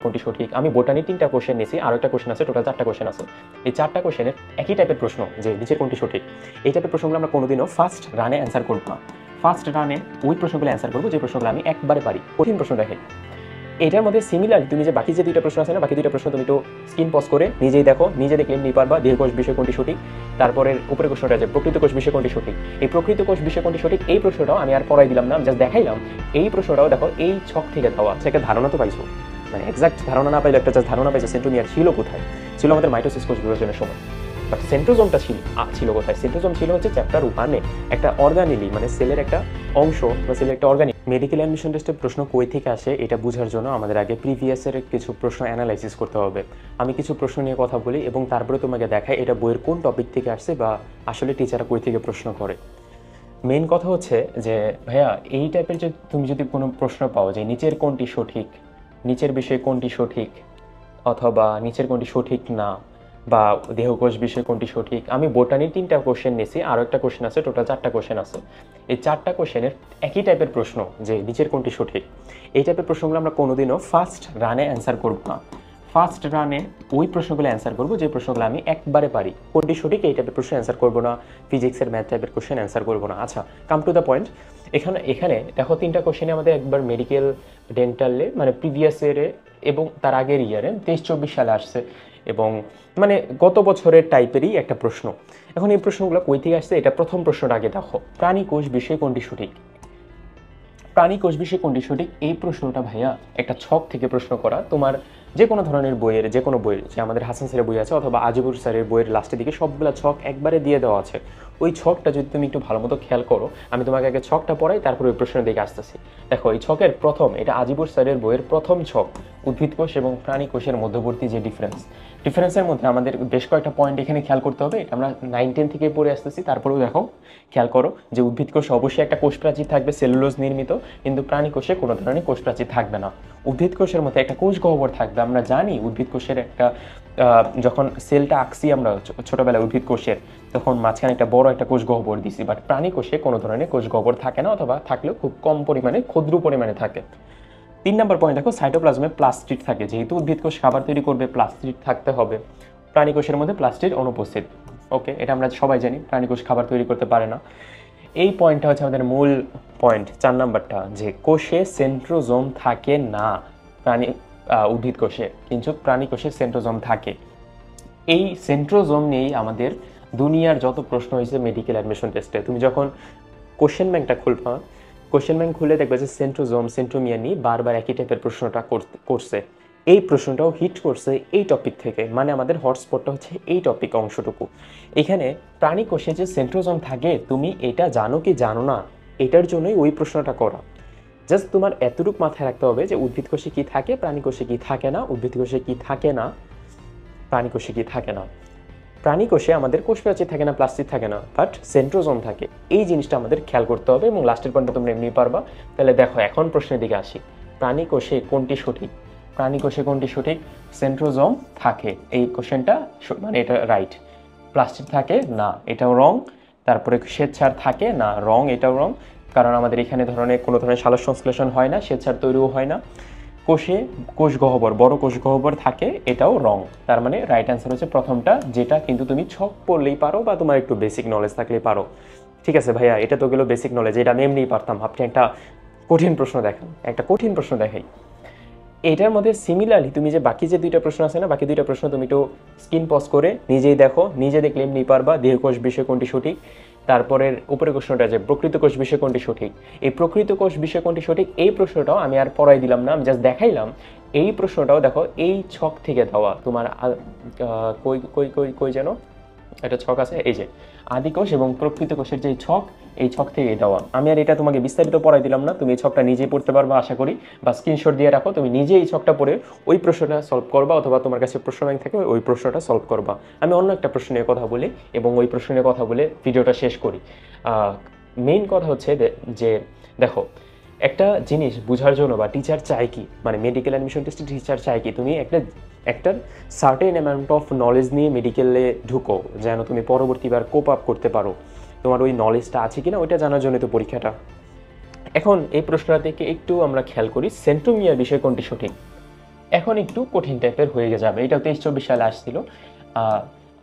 কোনটি সঠিক। আমি বোটানির 3টা কোশ্চেন নিয়েছি, আর একটা কোশ্চেন আছে, টোটাল 4টা কোশ্চেন আছে। এই 4টা কোশ্চেনের একই টাইপের প্রশ্ন, যে নিচের কোনটি সঠিক। এই টাইপের প্রশ্নগুলো আমরা কোনোদিনও ফার্স্ট রানে অ্যান্সার করব না। ফার্স্ট রানে ওই প্রশ্নগুলো অ্যান্সার করবো যে প্রশ্নগুলো আমি একবারে পারি, কঠিন প্রশ্ন দেখে। এটার মধ্যে সিমিলারলি তুমি যে বাকি যে 2টা প্রশ্ন আছে না, বাকি 2টা প্রশ্ন তুমি একটু স্ক্রিন পজ করে নিজেই দেখো, নিজে দেখলে এমনি পারবা। দীর্ঘকোষ বিষয় কোনটি সঠিক, তারপরে উপরের প্রশ্নটা আছে প্রকৃত কোষ বিষয় কোনটি সঠিক। এই প্রকৃত কোষ বিষয় কোনটি সঠিক এই প্রশ্নটাও আমি আর পড়াই দিলাম না, জাস্ট দেখাইলাম। এই প্রশ্নটাও দেখো এই ছক থেকে দেওয়া, সেটা ধারণা তো পাইছো, মানে এক্সাক্ট ধারণা না পাইলে একটা জাস্ট ধারণা পাইছো সেন্ট্রোমিয়ার ছিল কোথায়। ছিল আমাদের মাইটোসিস কোষ বিভাজনের সময়, বাট সেন্ট্রোজোমটা ছিল কোথায়? সেন্ট্রোজোম ছিল হচ্ছে চ্যাপ্টার 1-এ একটা অর্গানিলি, মানে সেলের একটা অংশ বা সেলের একটা অর্গানিক। মেডিকেল অ্যাডমিশন টেস্টের প্রশ্ন কই থেকে আসে এটা বোঝার জন্য আমাদের আগে প্রিভিয়াসের কিছু প্রশ্ন অ্যানালাইসিস করতে হবে। আমি কিছু প্রশ্ন নিয়ে কথা বলি এবং তারপরে তোমাকে দেখাই এটা বইয়ের কোন টপিক থেকে আসছে বা আসলে টিচাররা কই থেকে প্রশ্ন করে। মেইন কথা হচ্ছে যে ভাইয়া, এই টাইপের যে তুমি যদি কোনো প্রশ্ন পাও যে নিচের কোনটি সঠিক, নিচের বিষয়ে কোনটি সঠিক, অথবা নিচের কোনটি সঠিক না, বা দেহকোষ বিষয়ে কোনটি সঠিক। আমি বোটানির 3টা কোশ্চেন নিয়েছি, আরও একটা কোশ্চেন আছে, টোটাল 4টা কোশ্চেন আছে। এই 4টা কোশ্চেনের একই টাইপের প্রশ্ন, যে নিচের কোনটি সঠিক। এই টাইপের প্রশ্নগুলো আমরা কোনোদিনও ফার্স্ট রানে অ্যান্সার করব না। ফার্স্ট রানে ওই প্রশ্নগুলো অ্যান্সার করবো যে প্রশ্নগুলো আমি একবারে পারি। কোনটি সঠিক এই টাইপের প্রশ্ন অ্যান্সার করবো না, ফিজিক্সের ম্যাথ টাইপের কোশ্চেন অ্যান্সার করবো না। আচ্ছা, কাম টু দ্য পয়েন্ট। এখানে দেখো 3টা কোশ্চেনে আমাদের একবার মেডিকেল, ডেন্টালে, মানে প্রিভিয়াস ইয়ারে এবং তার আগের ইয়ারে 23-24 সালে আসছে, এবং মানে গত বছরের টাইপেরই একটা প্রশ্ন। এখন এই প্রশ্নগুলো কই থেকে আসছে এটা প্রথম প্রশ্নটা আগে দেখো, প্রাণী কোষ বিষয়ে কোনটি সঠিক। প্রাণী কোষ বিষয়ে কোনটি সঠিক এই প্রশ্নটা ভাইয়া একটা ছক থেকে প্রশ্ন করা। তোমার যে কোনো ধরনের বইয়ের, যে কোনো বইয়ের, যে আমাদের হাসান স্যারের বই আছে অথবা আজিবুর স্যারের বইয়ের লাস্টের দিকে সবগুলা ছক একবারে দিয়ে দেওয়া আছে। ওই ছকটা যদি তুমি একটু ভালো মতো খেয়াল করো, আমি তোমাকে আগে ছকটা পড়াই, তারপরে ওই প্রশ্নের দিকে আসতেছি। দেখো এই ছকের প্রথম, এটা আজিবুর স্যারের বইয়ের প্রথম ছক, উদ্ভিদ কোষ এবং প্রাণী কোষের মধ্যবর্তী যে ডিফারেন্সের মধ্যে আমাদের বেশ কয়েকটা পয়েন্ট এখানে খেয়াল করতে হবে। এটা আমরা 9-10 থেকে পড়ে আসতেছি, তারপরেও দেখো খেয়াল করো যে উদ্ভিদ কোষ অবশ্যই একটা কোষ প্রাচীর থাকবে, সেলুলোজ নির্মিত, কিন্তু প্রাণী কোষে কোনো ধরনের কোষ প্রাচীর থাকবে না। উদ্ভিদ কোষের মধ্যে একটা কোষ গহ্বর থাকবে। আমরা জানি উদ্ভিদ কোষের একটা, যখন সেলটা আঁকছি আমরা ছোটবেলায় উদ্ভিদ কোষের, তখন মাঝখানে একটা বড় একটা কোষ গহ্বর দিছি, বাট প্রাণী কোষে কোনো ধরনের কোষ গহ্বর থাকে না, অথবা থাকলেও খুব কম পরিমাণে, ক্ষুদ্র পরিমাণে থাকে। 3 নম্বর পয়েন্ট দেখো, সাইটোপ্লাজমে প্লাস্টিড থাকে। যেহেতু উদ্ভিদ কোষ খাবার তৈরি করবে, প্লাস্টিড থাকতে হবে। প্রাণী কোষের মধ্যে প্লাস্টিড অনুপস্থিত। ওকে, এটা আমরা সবাই জানি, প্রাণী কোষ খাবার তৈরি করতে পারে না। এই পয়েন্টটা হচ্ছে আমাদের মূল পয়েন্ট, 4 নাম্বারটা, যে কোষে সেন্ট্রোজোম থাকে না উদ্ভিদ কোষে, কিন্তু প্রাণী কোষে সেন্ট্রোজোম থাকে। এই সেন্ট্রোজোম নিয়েই আমাদের দুনিয়ার যত প্রশ্ন হয়েছে মেডিকেল অ্যাডমিশন টেস্টে। তুমি যখন কোশ্চেন ব্যাংকটা খুলবা, কোশ্চেন ব্যাংক খুলে দেখবে যে সেন্ট্রোজোম, সেন্ট্রোমিয়া নিয়ে বারবার একই টাইপের প্রশ্নটা করছে। এই প্রশ্নটাও হিট করছে এই টপিক থেকে, মানে আমাদের হটস্পটটা হচ্ছে এই টপিক অংশটুকু। এখানে প্রাণী কোষে যে সেন্ট্রোজোম থাকে, তুমি এটা জানো কি জানো না, এটার জন্যই ওই প্রশ্নটা করা। জাস্ট তোমার এতটুকু মাথায় রাখতে হবে যে উদ্ভিদ কোষে কি থাকে, প্রাণী কোষে কি থাকে না, উদ্ভিদ কোষে কি থাকে না, প্রাণী কোষে কি থাকে না। প্রাণী কোষে আমাদের কোষ প্রাচীর থাকে না, প্লাস্টিক থাকে না, বাট সেন্ট্রোজোম থাকে। এই জিনিসটা আমাদের খেয়াল করতে হবে, এবং লাস্টের পয়েন্টটা তোমরা এমনি পারবা। তাহলে দেখো এখন প্রশ্নের দিকে আসি, প্রাণী কোষে কোনটি সঠিক। প্রাণী কোষে কোনটি সঠিক? সেন্ট্রোজোম থাকে, এই কোশ্চেনটা মানে এটা রাইট। প্লাস্টিক থাকে না, এটাও রং। তারপরে শ্বেতসার থাকে না, রং, এটাও রং, কারণ আমাদের এখানে কোনো ধরনের সালোক সংশ্লেষণ হয় না, শ্বেতসার তৈরিও হয় না। কোষে কোষ গহ্বর, বড় কোষ গহ্বর থাকে, এটাও রং। তার মানে রাইট অ্যান্সার হচ্ছে প্রথমটা, যেটা কিন্তু তুমি ছক পড়লেই পারো বা তোমার একটু বেসিক নলেজ থাকলেই পারো। ঠিক আছে ভাইয়া, এটা তো গেলো বেসিক নলেজ, এটা আমি এমনিই পারতাম। আপনি একটা কঠিন প্রশ্ন দেখান, একটা কঠিন প্রশ্ন দেখাই। এটার মধ্যে সিমিলারলি তুমি যে বাকি যে 2টা প্রশ্ন আছে না, বাকি 2টা প্রশ্ন তুমি একটু স্ক্রিন পজ করে নিজেই দেখো, নিজে দেখলে এমনি পারবা। দেহকোষ বিষয়ে কোনটি সঠিক, তারপরের উপরের প্রশ্নটা যে প্রকৃত কোষ বিষয়ে কোনটি সঠিক। এই প্রকৃত কোষ বিষয়ে কোনটি সঠিক এই প্রশ্নটাও আমি আর পড়াই দিলাম না, আমি জাস্ট দেখাইলাম। এই প্রশ্নটাও দেখো এই ছক থেকে দেওয়া। তোমার কই কই কই কই যেন একটা ছক আছে, এই যে আদিকোষ এবং প্রকৃত কোষের যে ছক, এই ছক থেকে দেওয়া। আমি আর এটা তোমাকে বিস্তারিত পড়াই দিলাম না, তুমি এই ছকটা নিজেই পড়তে পারবা আশা করি, বা স্ক্রিনশট দিয়ে রাখো, তুমি নিজে এই ছকটা পড়ে ওই প্রশ্নটা সলভ করবা, অথবা তোমার কাছে প্রশ্ন ব্যাংক থেকে ওই প্রশ্নটা সলভ করবা। আমি অন্য একটা প্রশ্ন নিয়ে কথা বলি এবং ওই প্রশ্ন নিয়ে কথা বলে ভিডিওটা শেষ করি। মেইন কথা হচ্ছে যে দেখো, একটা জিনিস বোঝার জন্য বা টিচার চায় কি, মানে মেডিকেল অ্যাডমিশন টেস্টে টিচার চায় কি, তুমি একটা সার্টেন অ্যামাউন্ট অফ নলেজ নিয়ে মেডিকেলে ঢুকো, যেন তুমি পরবর্তীবার কোপ আপ করতে পারো। তোমার ওই নলেজটা আছে কিনা ওইটা জানার জন্য তো পরীক্ষাটা। এখন এই প্রশ্নটা থেকে একটু আমরা খেয়াল করি, সেন্ট্রোমিয়ার বিষয়ে কোনটি সঠিক। এখন একটু কঠিন টাইপের হয়ে যাবে। এটা 23-24 সালে আসছিল।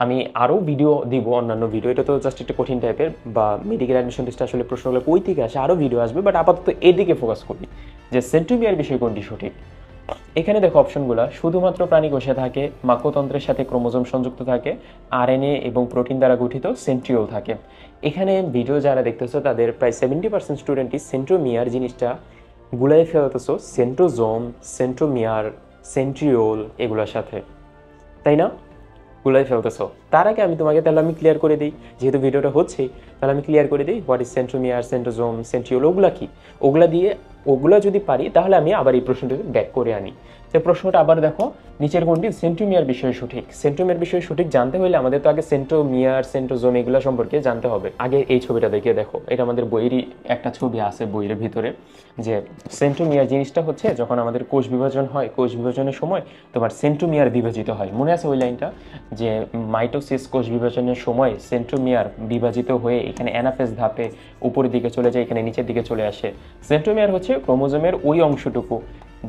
আমি আরও ভিডিও দিব, অন্যান্য ভিডিও, এটা তো জাস্ট একটা কঠিন টাইপের বা মেডিকেল অ্যাডমিশন টেস্টে আসলে প্রশ্নগুলো কই থেকে আসে, আরও ভিডিও আসবে, বাট আপাতত এদিকে ফোকাস করি যে সেন্ট্রোমিয়ার বিষয় কোনটি সঠিক। এখানে দেখো অপশনগুলো, শুধুমাত্র প্রাণী কোষে থাকে, মাক্রতন্ত্রের সাথে ক্রোমোজোম সংযুক্ত থাকে, আরএনএ এবং প্রোটিন দ্বারা গঠিত, সেন্ট্রিওল থাকে। এখানে ভিডিও যারা দেখতেছো তাদের প্রায় 70% স্টুডেন্টই সেন্ট্রোমিয়ার জিনিসটা গুলাই ফেলতেছো সেন্ট্রোজোম, সেন্ট্রোমিয়ার, সেন্ট্রিওল এগুলোর সাথে, তাই না? গুলাই ফেলতেছো। তার আগে আমি তোমাকে তাহলে আমি ক্লিয়ার করে দিই, যেহেতু ভিডিওটা হচ্ছে তাহলে আমি ক্লিয়ার করে দিই what is centromere, centrosome, centriole, ওগুলা কি। ওগুলা যদি পারি তাহলে আমি আবার এই প্রশ্নটাকে ব্যাক করে আনি। তো প্রশ্নটা আবার দেখো, নিচের কোনটি সেন্ট্রোমিয়ার বিষয় সঠিক। সেন্ট্রোমিয়ার বিষয় সঠিক জানতে হলে আমাদের তো আগে সেন্ট্রোমিয়ার, সেন্ট্রোজোম এগুলো সম্পর্কে জানতে হবে। আগে এই ছবিটা দেখিয়ে দেখো, এটা আমাদের বইয়েরই একটা ছবি আছে বইয়ের ভিতরে, যে সেন্ট্রোমিয়ার জিনিসটা হচ্ছে যখন আমাদের কোষ বিভাজন হয়, কোষ বিভাজনের সময় তোমার সেন্ট্রোমিয়ার বিভাজিত হয়। মনে আছে ওই লাইনটা, যে মাইটোসিস কোষ বিভাজনের সময় সেন্ট্রোমিয়ার বিভাজিত হয়ে এখানে অ্যানাফেজ ধাপে উপরের দিকে চলে যায়, এখানে নিচের দিকে চলে আসে। সেন্ট্রোমিয়ার হচ্ছে ক্রোমোজোমের ওই অংশটুকু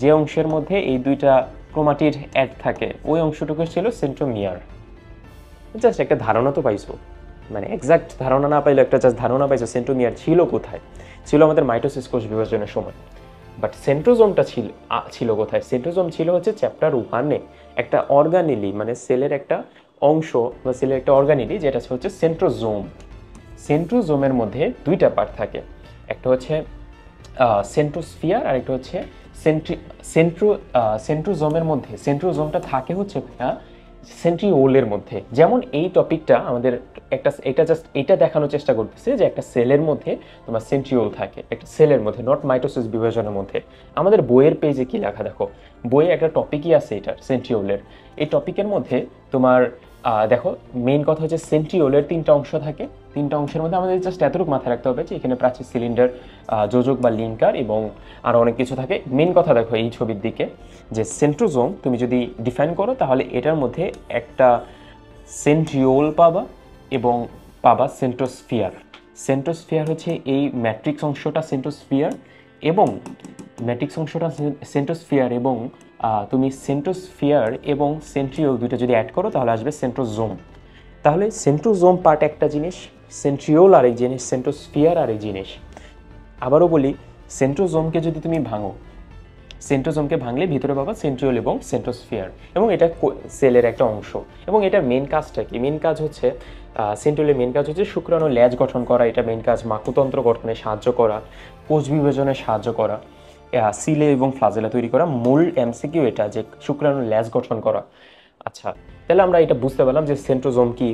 যে অংশের মধ্যে এই দুইটা ক্রোমাটিড অ্যাড থাকে, ওই অংশটুকু ছিল সেন্ট্রোমিয়ার। জাস্ট একটা ধারণা তো পাইছো, মানে এক্সাক্ট ধারণা না পাইলেও একটা জাস্ট ধারণা পাইছো সেন্ট্রোমিয়ার ছিল কোথায়। ছিল আমাদের মাইটোসিস কোষ বিভাজনের সময়। বাট সেন্ট্রোজোমটা ছিল কোথায়? সেন্ট্রোজোম ছিল হচ্ছে চ্যাপ্টার 1-এ একটা অর্গানিলি, মানে সেলের একটা অংশ বা সেলের একটা অর্গানিলি, যেটা হচ্ছে সেন্ট্রোজোম। সেন্ট্রোজোমের মধ্যে দুইটা পার্ট থাকে, একটা হচ্ছে সেন্ট্রোস্ফিয়ার আর একটা হচ্ছে সেন্ট্রোজোমের মধ্যে সেন্ট্রোজোমটা থাকে হচ্ছে সেন্ট্রিওলের মধ্যে। যেমন এই টপিকটা আমাদের এটা দেখানোর চেষ্টা করতেছে যে একটা সেলের মধ্যে তোমার সেন্ট্রিওল থাকে, একটা সেলের মধ্যে, নট মাইটোসিস বিভাজনের মধ্যে। আমাদের বইয়ের পেজে কি লেখা দেখো, বইয়ে একটা টপিকই আছে এটার, সেন্ট্রিওলের। এই টপিকের মধ্যে তোমার দেখো মেইন কথা হচ্ছে সেন্ট্রিওলের 3টা অংশ থাকে। 3টা অংশের মধ্যে আমাদের জাস্ট এতটুকু মাথায় রাখতে হবে যে এখানে প্রাচীর, সিলিন্ডার, যোজক বা লিঙ্কার এবং আরও অনেক কিছু থাকে। মেইন কথা দেখো এই ছবির দিকে, যে সেন্ট্রোজোম তুমি যদি ডিফাইন করো তাহলে এটার মধ্যে একটা সেন্ট্রিওল পাবা এবং পাবা সেন্ট্রোস্ফিয়ার। সেন্ট্রোস্ফিয়ার হচ্ছে এই ম্যাট্রিক্স অংশটা সেন্ট্রোস্ফিয়ার, এবং ম্যাট্রিক্স অংশটা সেন্ট্রোস্ফিয়ার, এবং তুমি সেন্ট্রোস্ফিয়ার এবং সেন্ট্রিওল দুইটা যদি অ্যাড করো তাহলে আসবে সেন্ট্রোজোম। তাহলে সেন্ট্রোজোম পার্ট একটা জিনিস, সেন্ট্রিওল আরেক জিনিস, সেন্ট্রোস্ফিয়ার আরেক জিনিস। আবারও বলি, সেন্ট্রোজোমকে যদি তুমি ভাঙো, সেন্ট্রোজোমকে ভাঙলে ভিতরে পাবা সেন্ট্রিওল এবং সেন্ট্রোস্ফিয়ার, এবং এটা সেলের একটা অংশ। এবং এটার মেন কাজটা কি? মেন কাজ হচ্ছে সেন্ট্রিওলের মেন কাজ হচ্ছে শুক্রাণু ল্যাজ গঠন করা, এটা মেন কাজ। মাকুতন্ত্র গঠনে সাহায্য করা, কোষ বিভাজনে সাহায্য করা, সিলে এবং ফ্লাজেলা তৈরি করা। মূল এমসিকিউ এটা, যে শুক্রাণু ল্যাজ গঠন করা। আচ্ছা, তাহলে আমরা এটা বুঝতে পারলাম যে সেন্ট্রোজোম কি,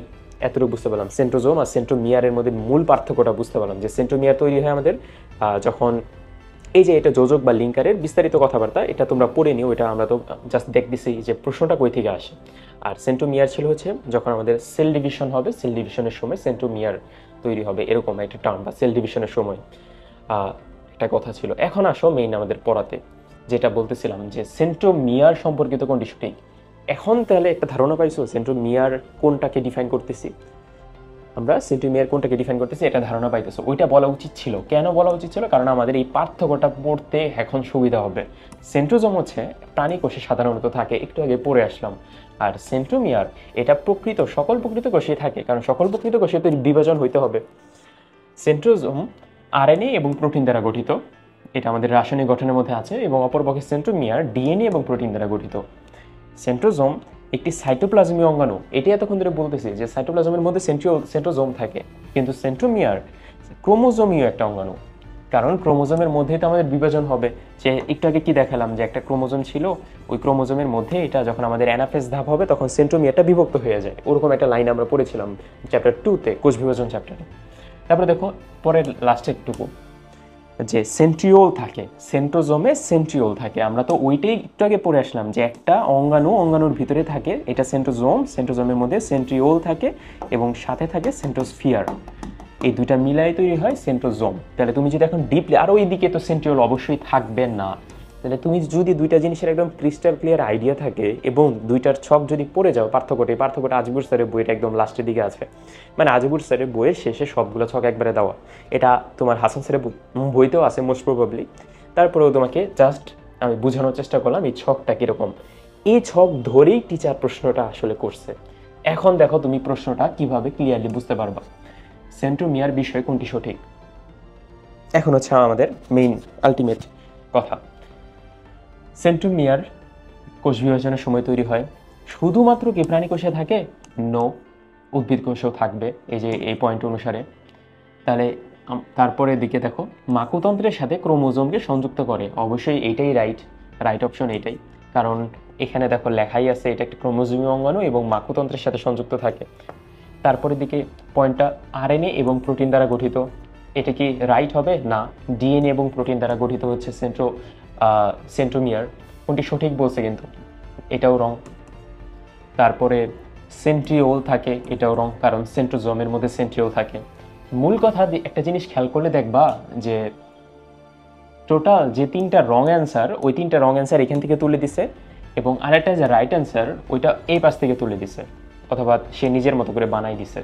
এতটুকু বুঝতে পারলাম। সেন্ট্রোজোম আর সেন্ট্রোমিয়ারের মধ্যে মূল পার্থক্যটা বুঝতে পারলাম, যে সেন্ট্রোমিয়ার তৈরি হয় আমাদের যখন এই যে এটা যোজক বা লিঙ্কারের বিস্তারিত কথাবার্তা, এটা তোমরা পড়ে নিও, এটা আমরা তো জাস্ট দেখতেছি যে প্রশ্নটা কই থেকে আসে। আর সেন্ট্রোমিয়ার ছিল হচ্ছে যখন আমাদের সেল ডিভিশন হবে, সেল ডিভিশনের সময় সেন্ট্রোমিয়ার তৈরি হবে, এরকম একটা টার্ম, বা সেল ডিভিশনের সময় একটা কথা ছিল। এখন আসো মেইন আমাদের পড়াতে, যেটা বলতেছিলাম যে সেন্ট্রোমিয়ার সম্পর্কিত কোনটি সঠিক। এখন তাহলে একটা ধারণা পাইছো সেন্ট্রোমিয়ার কোনটাকে ডিফাইন করতেছি, আমরা সেন্ট্রোমিয়ার কোনটাকে ডিফাইন করতেছি এটা ধারণা পাইতেছো। ওইটা বলা উচিত ছিল। কেন বলা উচিত ছিল? কারণ আমাদের এই পার্থক্যটা পড়তে এখন সুবিধা হবে। সেন্ট্রোজোম হচ্ছে প্রাণী কোষে সাধারণত থাকে, একটু আগে পড়ে আসলাম। আর সেন্ট্রোমিয়ার এটা সকল প্রকৃত কোষে থাকে, কারণ সকল প্রকৃত কোষে তো বিভাজন হইতে হবে। সেন্ট্রোজোম আরএনএ এবং প্রোটিন দ্বারা গঠিত, এটা আমাদের রাসায়নিক গঠনের মধ্যে আছে, এবং অপরপক্ষে সেন্ট্রোমিয়ার ডিএনএ এবং প্রোটিন দ্বারা গঠিত। সেন্ট্রোজোম একটি সাইটোপ্লাজমীয় অঙ্গাণু। এটি এতক্ষণ ধরে বলতেছি যে সাইটোপ্লাজমের মধ্যে সেন্ট্রোজোম থাকে, কিন্তু সেন্ট্রোমিয়ার ক্রোমোজোমীয় একটা অঙ্গাণু। কারণ ক্রোমোজোমের মধ্যেই তো আমাদের বিভাজন হবে। যে একটু আগে কি দেখালাম, যে একটা ক্রোমোজোম ছিল, ওই ক্রোমোজোমের মধ্যে এটা যখন আমাদের অ্যানাফেজ ধাপ হবে তখন সেন্ট্রোমিয়ারটা বিভক্ত হয়ে যায়। ওরকম একটা লাইন আমরা পড়েছিলাম চ্যাপ্টার 2-তে, কোষ বিভাজন চ্যাপ্টারে। তারপরে দেখো পরের লাস্টের টুকু, যে সেন্ট্রিওল থাকে, সেন্ট্রোজোমে সেন্ট্রিওল থাকে। আমরা তো ওইটাই একটু আগে পড়ে আসলাম, যে একটা অঙ্গাণুর ভিতরে থাকে, এটা সেন্ট্রোজোম, সেন্ট্রোজোমের মধ্যে সেন্ট্রিওল থাকে এবং সাথে থাকে সেন্ট্রোস্ফিয়ার। এই দুইটা মিলাই তৈরি হয় সেন্ট্রোজোম। তাহলে তুমি যদি এখন ডিপলি, আর ওইদিকে তো সেন্ট্রিওল অবশ্যই থাকবে না, তাহলে তুমি যদি দুইটা জিনিসের একদম ক্রিস্টাল ক্লিয়ার আইডিয়া থাকে এবং দুইটার ছক যদি পড়ে যাও, পার্থক্যটা আজিবুর স্যারের বইটা একদম লাস্টের দিকে আছে, মানে আজিবুর স্যারের বইয়ের শেষে সবগুলো ছক একবারে দেওয়া। এটা তোমার হাসান স্যারের বইতেও আছে মোস্ট প্রবাবলি। তারপরেও তোমাকে জাস্ট আমি বোঝানোর চেষ্টা করলাম এই ছকটা কীরকম। এই ছক ধরেই টিচার প্রশ্নটা আসলে করছে। এখন দেখো তুমি প্রশ্নটা কিভাবে ক্লিয়ারলি বুঝতে পারবা। সেন্ট্রোমিয়ার বিষয়ে কোনটি সঠিক? এখন হচ্ছে আমাদের মেইন আলটিমেট কথা। সেন্ট্রোমিয়ার কোষ বিভাজনের সময় তৈরি হয়। শুধুমাত্র কি প্রাণী কোষে থাকে? নো, উদ্ভিদ কোষেও থাকবে, এই যে এই পয়েন্ট অনুসারে। তাহলে তারপরে দিকে দেখো, মাকুতন্ত্রের সাথে ক্রোমোজোমকে সংযুক্ত করে। অবশ্যই এইটাই রাইট অপশন এইটাই, কারণ এখানে দেখো লেখাই আছে এটা একটা ক্রোমোজোমীয় অঙ্গাণু এবং মাকুতন্ত্রের সাথে সংযুক্ত থাকে। তারপরে দিকে পয়েন্টটা আরএনএ এবং প্রোটিন দ্বারা গঠিত। এটা কি রাইট হবে? না, ডিএনএ এবং প্রোটিন দ্বারা গঠিত হচ্ছে সেন্ট্রোমিয়ার। কোনটি সঠিক বলছে কিন্তু, এটাও রং। তারপরে সেন্ট্রিওল থাকে, এটাও রং, কারণ সেন্ট্রোজোমের মধ্যে সেন্ট্রিওল থাকে। মূল কথা একটা জিনিস খেয়াল করলে দেখবা যে টোটাল যে 3টা রং অ্যান্সার, ওই 3টা রং অ্যান্সার এখান থেকে তুলে দিছে এবং আরেকটা যে রাইট অ্যান্সার ওইটা এই পাশ থেকে তুলে দিছে, অথবা সে নিজের মতো করে বানাই দিছে।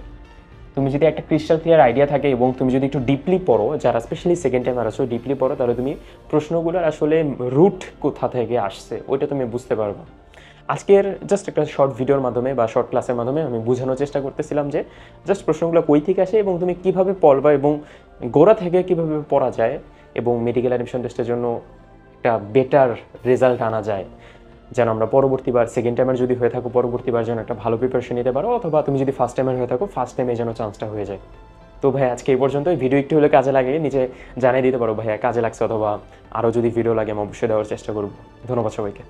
তুমি যদি একটা ক্রিস্টাল ক্লিয়ার আইডিয়া থাকে এবং তুমি যদি একটু ডিপলি পড়ো, যারা স্পেশালি সেকেন্ড টাইম আসো ডিপলি পড়ো, তাহলে তুমি প্রশ্নগুলোর আসলে রুট কোথা থেকে আসছে ওইটা তুমি বুঝতে পারবা। আজকের জাস্ট একটা শর্ট ভিডিওর মাধ্যমে বা শর্ট ক্লাসের মাধ্যমে আমি বোঝানোর চেষ্টা করতেছিলাম যে জাস্ট প্রশ্নগুলো কই থেকে আসে এবং তুমি কিভাবে পড়বা এবং গোড়া থেকে কিভাবে পড়া যায় এবং মেডিকেল অ্যাডমিশন টেস্টের জন্য একটা বেটার রেজাল্ট আনা যায়, যেন আমরা পরবর্তীবার সেকেন্ড টাইমের যদি হয়ে থাকো পরবর্তীবার যেন একটা ভালো প্রিপারেশন নিতে পারো, অথবা তুমি যদি ফার্স্ট টাইমের হয়ে থাকো ফার্স্ট টাইমে যেন চান্সটা হয়ে যায়। তো ভাই আজকে এই পর্যন্ত। ভিডিও একটু হলে কাজে লাগে নিচে জানিয়ে দিতে পারো ভাইয়া কাজে লাগছে, অথবা আরও যদি ভিডিও লাগে আমি অবশ্যই দেওয়ার চেষ্টা করবো। ধন্যবাদ সবাইকে।